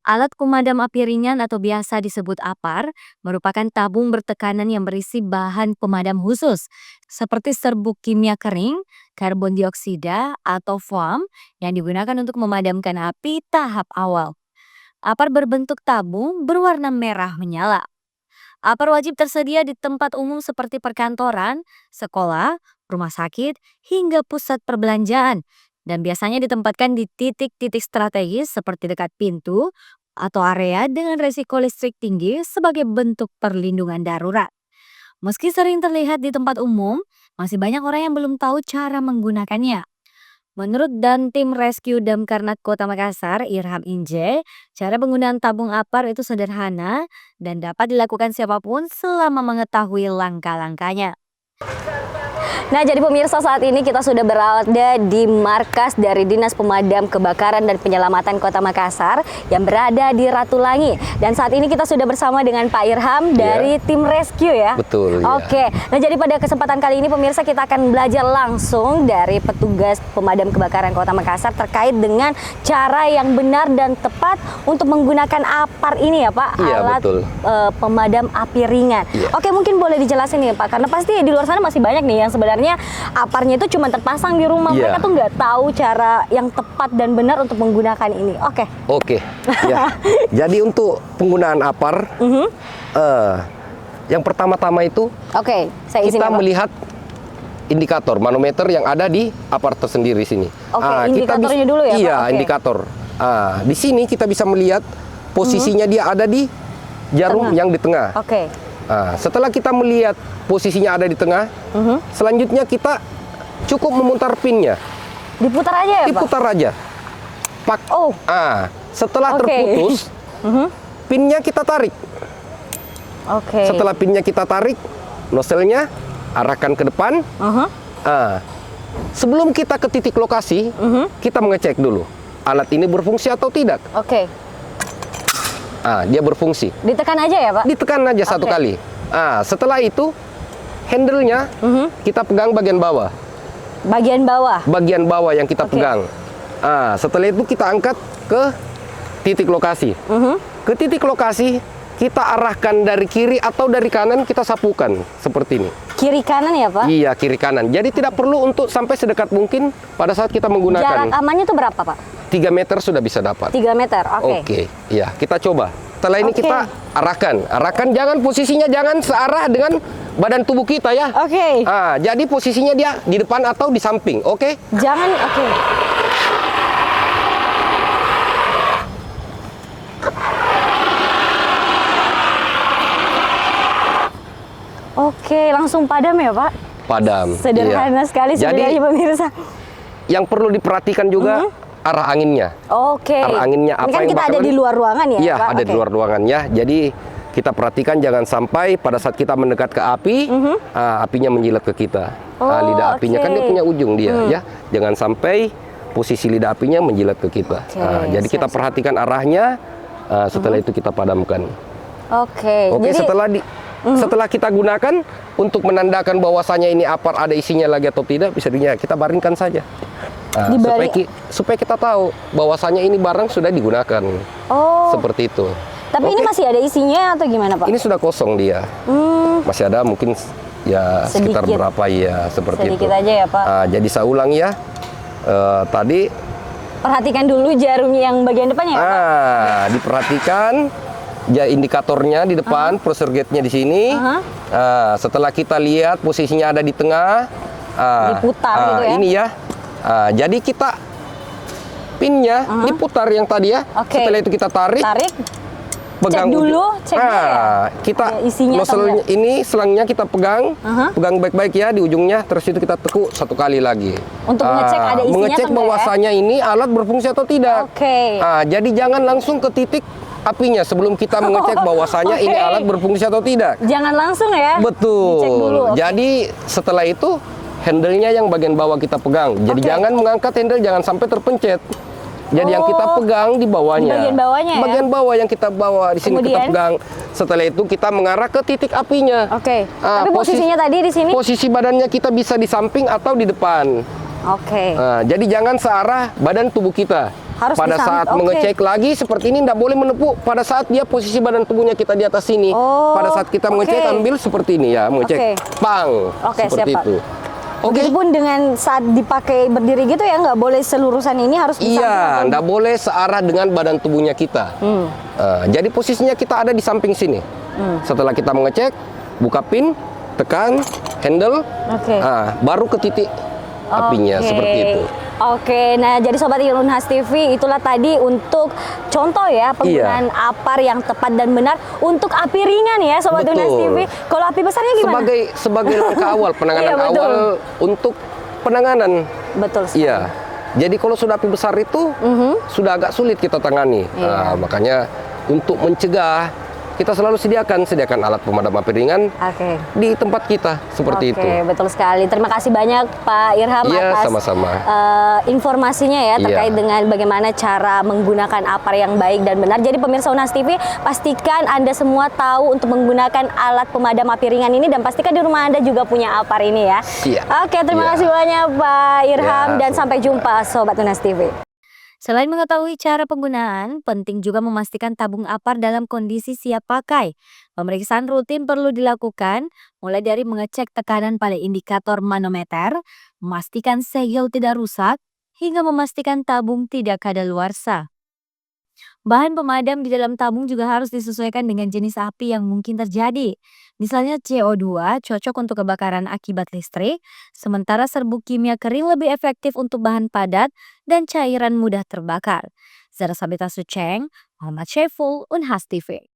Alat pemadam api ringan atau biasa disebut APAR merupakan tabung bertekanan yang berisi bahan pemadam khusus seperti serbuk kimia kering, karbon dioksida, atau foam yang digunakan untuk memadamkan api tahap awal. APAR berbentuk tabung berwarna merah menyala. APAR wajib tersedia di tempat umum seperti perkantoran, sekolah, rumah sakit, hingga pusat perbelanjaan dan biasanya ditempatkan di titik-titik strategis seperti dekat pintu atau area dengan resiko listrik tinggi sebagai bentuk perlindungan darurat. Meski sering terlihat di tempat umum, masih banyak orang yang belum tahu cara menggunakannya. Menurut Dantim Rescue Damkar Kota Makassar, Irham Inje, cara penggunaan tabung APAR itu sederhana dan dapat dilakukan siapapun selama mengetahui langkah-langkahnya. Nah, jadi pemirsa, saat ini kita sudah berada di markas dari Dinas Pemadam Kebakaran dan Penyelamatan Kota Makassar yang berada di Ratulangi. Dan saat ini kita sudah bersama dengan Pak Irham dari tim rescue ya. Betul. Oke. Nah, jadi pada kesempatan kali ini pemirsa kita akan belajar langsung dari petugas pemadam kebakaran Kota Makassar terkait dengan cara yang benar dan tepat untuk menggunakan APAR ini ya Pak, Iya, alat betul. Pemadam api ringan. Iya. Oke, mungkin boleh dijelasin nih Pak, karena pasti di luar sana masih banyak nih yang sebenarnya APAR-nya itu cuma terpasang di rumah, Iya. mereka tuh nggak tahu cara yang tepat dan benar untuk menggunakan ini. Oke. Ya. Jadi untuk penggunaan APAR, yang pertama-tama itu Oke, saya izin kita ya, Pak. melihat indikator manometer yang ada di APAR tersendiri sini. Oke, Kita indikatornya dulu ya, Pak? Iya, Oke. indikator. Di sini kita bisa melihat posisinya dia ada di jarum Tengah. yang di tengah. Oke. Setelah kita melihat posisinya ada di tengah, selanjutnya kita cukup memutar pinnya. Diputar aja ya Pak? Diputar aja. Oh. Setelah Oke. terputus, pinnya kita tarik. Oke. Setelah pinnya kita tarik, noselnya arahkan ke depan. Sebelum kita ke titik lokasi, kita mengecek dulu alat ini berfungsi atau tidak. Oke. Dia berfungsi. Ditekan aja ya Pak? Ditekan aja satu kali. Setelah itu, handle-nya kita pegang bagian bawah. Bagian bawah? Bagian bawah yang kita Oke. pegang. Setelah itu kita angkat ke titik lokasi. Ke titik lokasi, kita arahkan dari kiri atau dari kanan, kita sapukan seperti ini. Kiri kanan ya Pak? Iya, kiri kanan. Jadi tidak perlu untuk sampai sedekat mungkin pada saat kita menggunakan. Jarak amannya itu berapa Pak? 3 meter sudah bisa dapat. 3 meter, oke. Oke, iya, kita coba. Setelah ini Oke. kita arahkan, jangan posisinya jangan searah dengan badan tubuh kita ya. Oke. Jadi posisinya dia di depan atau di samping, oke? Jangan, oke. Oke, langsung padam ya Pak? Padam. Sederhana iya. sekali sebenarnya Jadi pemirsa. yang perlu diperhatikan juga arah anginnya. Oke. Arah anginnya Ini apa kan yang kita ada bakalan- di luar ruangan ya Iya, Pak? ada di Oke. luar ruangan ya. Jadi kita perhatikan jangan sampai pada saat kita mendekat ke api, apinya menjilat ke kita. Lidah apinya kan dia oke. punya ujung dia, ya. Jangan sampai posisi lidah apinya menjilat ke kita. Oke, Jadi kita siap-siap. perhatikan arahnya. Setelah itu kita padamkan. Oke. Oke, Jadi, setelah kita gunakan untuk menandakan bahwasanya ini APAR ada isinya lagi atau tidak, bisa kita baringkan saja. Supaya kita tahu bahwasanya ini barang sudah digunakan. Oh. Seperti itu. Tapi ini Oke. masih ada isinya atau gimana Pak? Ini sudah kosong dia. Masih ada mungkin ya sekitar Sedikit. berapa ya seperti Sedikit itu. aja ya Pak. Jadi saya ulang ya. Tadi Perhatikan dulu jarumnya yang bagian depannya ya Pak? diperhatikan ya indikatornya di depan, pressure gauge-nya di sini. Setelah kita lihat posisinya ada di tengah, Diputar gitu ya? Ini ya. Jadi kita pinnya diputar yang tadi ya. Oke. Setelah itu kita tarik. Cek dulu, cek dulu ya? Kita Ada isinya atau nozzle enggak? ini selangnya kita pegang baik-baik ya di ujungnya, terus itu kita tekuk satu kali lagi. Untuk mengecek ada isinya mengecek atau enggak ya? bahwasanya ini alat berfungsi atau tidak. Oke. Jadi jangan langsung ke titik apinya sebelum kita mengecek bahwasanya ini Oke. alat berfungsi atau tidak. Jangan langsung ya? Betul. Dicek dulu. oke. Jadi setelah itu handle-nya yang bagian bawah kita pegang. Jadi Oke. jangan mengangkat handle, jangan sampai terpencet. Jadi yang kita pegang di bawahnya. Di bagian bawahnya ya? Bagian bawah yang kita bawa di sini kita Kemudian? pegang. Setelah itu kita mengarah ke titik apinya. Oke. Tapi posisinya tadi di sini? Posisi badannya kita bisa di samping atau di depan. Oke. Jadi jangan searah badan tubuh kita. Harus pada saat oke. mengecek lagi seperti ini tidak boleh menepuk pada saat dia posisi badan tubuhnya kita di atas sini. Oh, Pada saat kita mengecek oke. ambil seperti ini ya, mengecek Oke. pang Oke, seperti siap, Pak. itu. Oke. Begitupun dengan saat dipakai berdiri gitu ya, nggak boleh selurusan ini, harus di samping Iya, atau- tidak boleh searah dengan badan tubuhnya kita. Jadi posisinya kita ada di samping sini. Setelah kita mengecek, buka pin, tekan handle, Oke. baru ke titik apinya Oke. seperti itu. Oke, nah jadi Sobat Unhas TV, itulah tadi untuk contoh ya penggunaan apar yang tepat dan benar untuk api ringan ya Sobat Betul. Unhas TV. Kalau api besarnya gimana? Sebagai langkah awal, penanganan Iya, betul. awal untuk penanganan. Betul sekali. Iya. Jadi kalau sudah api besar itu sudah agak sulit kita tangani. Iya. Makanya untuk mencegah kita selalu sediakan alat pemadam api ringan Oke. di tempat kita seperti itu. Oke, betul sekali. Terima kasih banyak Pak Irham Iya, atas sama-sama. informasinya ya terkait Iya. dengan bagaimana cara menggunakan apar yang baik dan benar. Jadi pemirsa Unhas TV, pastikan Anda semua tahu untuk menggunakan alat pemadam api ringan ini dan pastikan di rumah Anda juga punya apar ini ya. Iya. Oke, terima Iya. kasih banyak Pak Irham Ya, dan sampai jumpa Sobat Unhas TV. Selain mengetahui cara penggunaan, penting juga memastikan tabung apar dalam kondisi siap pakai. Pemeriksaan rutin perlu dilakukan, mulai dari mengecek tekanan pada indikator manometer, memastikan segel tidak rusak, hingga memastikan tabung tidak kadaluarsa. Bahan pemadam di dalam tabung juga harus disesuaikan dengan jenis api yang mungkin terjadi. Misalnya CO2 cocok untuk kebakaran akibat listrik, sementara serbuk kimia kering lebih efektif untuk bahan padat dan cairan mudah terbakar. Zara Sabita Suceng, Muhammad Syaiful, Unhas TV.